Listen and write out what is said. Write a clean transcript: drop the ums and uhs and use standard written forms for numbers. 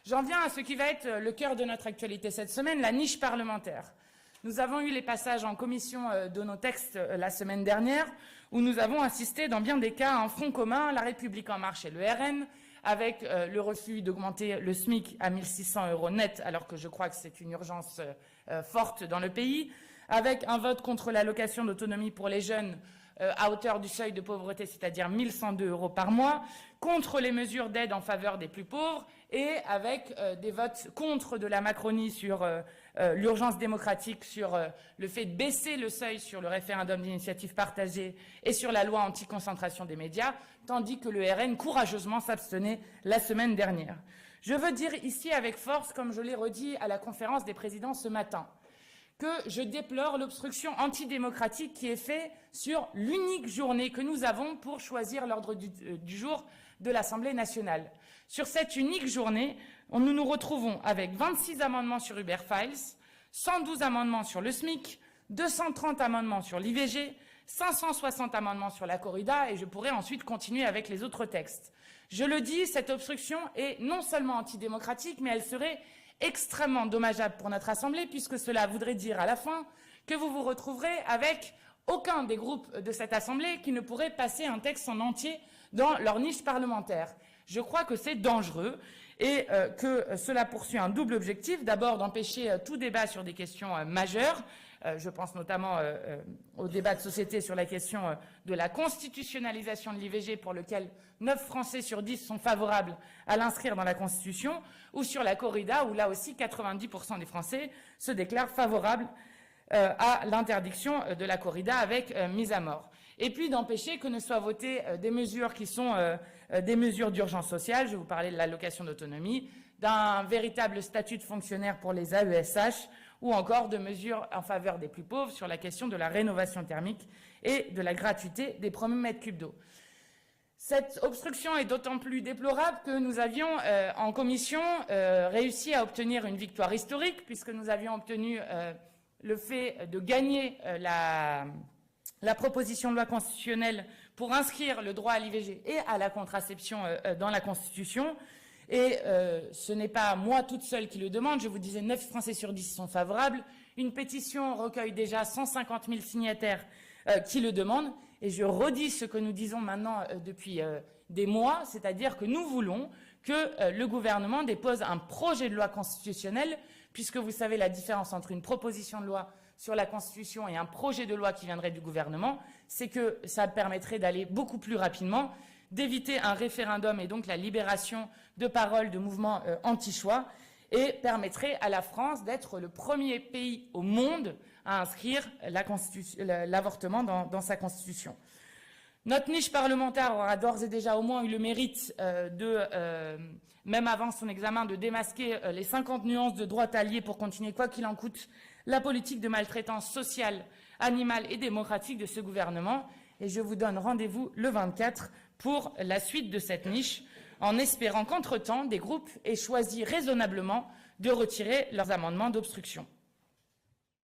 J'en viens à ce qui va être le cœur de notre actualité cette semaine, la niche parlementaire. Nous avons eu les passages en commission de nos textes la semaine dernière, où nous avons assisté dans bien des cas à un front commun, La République En Marche et le RN, avec le refus d'augmenter le SMIC à 1 600 € net, alors que je crois que c'est une urgence forte dans le pays, avec un vote contre l'allocation d'autonomie pour les jeunes à hauteur du seuil de pauvreté, c'est-à-dire 1 102 € par mois, contre les mesures d'aide en faveur des plus pauvres et avec des votes contre de la Macronie sur l'urgence démocratique, sur le fait de baisser le seuil sur le référendum d'initiative partagée et sur la loi anti-concentration des médias, tandis que le RN courageusement s'abstenait la semaine dernière. Je veux dire ici avec force, comme je l'ai redit à la conférence des présidents ce matin, que je déplore l'obstruction antidémocratique qui est faite sur l'unique journée que nous avons pour choisir l'ordre du jour de l'Assemblée nationale. Sur cette unique journée, nous nous retrouvons avec 26 amendements sur Uber Files, 112 amendements sur le SMIC, 230 amendements sur l'IVG, 560 amendements sur la corrida et je pourrais ensuite continuer avec les autres textes. Je le dis, cette obstruction est non seulement antidémocratique, mais elle serait extrêmement dommageable pour notre Assemblée, puisque cela voudrait dire à la fin que vous vous retrouverez avec aucun des groupes de cette Assemblée qui ne pourrait passer un texte en entier dans leur niche parlementaire. Je crois que c'est dangereux et que cela poursuit un double objectif. D'abord, d'empêcher tout débat sur des questions majeures. Je pense notamment au débat de société sur la question de la constitutionnalisation de l'IVG, pour lequel 9 Français sur 10 sont favorables à l'inscrire dans la Constitution, ou sur la corrida, où là aussi 90% des Français se déclarent favorables à l'interdiction de la corrida avec mise à mort. Et puis d'empêcher que ne soient votées des mesures qui sont des mesures d'urgence sociale, je vais vous parler de l'allocation d'autonomie, d'un véritable statut de fonctionnaire pour les AESH, ou encore de mesures en faveur des plus pauvres sur la question de la rénovation thermique et de la gratuité des premiers mètres cubes d'eau. Cette obstruction est d'autant plus déplorable que nous avions, en commission, réussi à obtenir une victoire historique, puisque nous avions obtenu le fait de gagner la proposition de loi constitutionnelle pour inscrire le droit à l'IVG et à la contraception dans la Constitution. Et ce n'est pas moi toute seule qui le demande, je vous disais 9 Français sur 10 sont favorables. Une pétition recueille déjà 150 000 signataires qui le demandent. Et je redis ce que nous disons maintenant depuis des mois, c'est-à-dire que nous voulons que le gouvernement dépose un projet de loi constitutionnelle, puisque vous savez la différence entre une proposition de loi sur la Constitution et un projet de loi qui viendrait du gouvernement, c'est que ça permettrait d'aller beaucoup plus rapidement, d'éviter un référendum et donc la libération de paroles de mouvements anti-choix, et permettrait à la France d'être le premier pays au monde à inscrire l'avortement dans sa Constitution. Notre niche parlementaire aura d'ores et déjà au moins eu le mérite même avant son examen, de démasquer les 50 nuances de droite alliée pour continuer, quoi qu'il en coûte, la politique de maltraitance sociale, animale et démocratique de ce gouvernement. Et je vous donne rendez-vous le 24 pour la suite de cette niche, en espérant qu'entre-temps, des groupes aient choisi raisonnablement de retirer leurs amendements d'obstruction.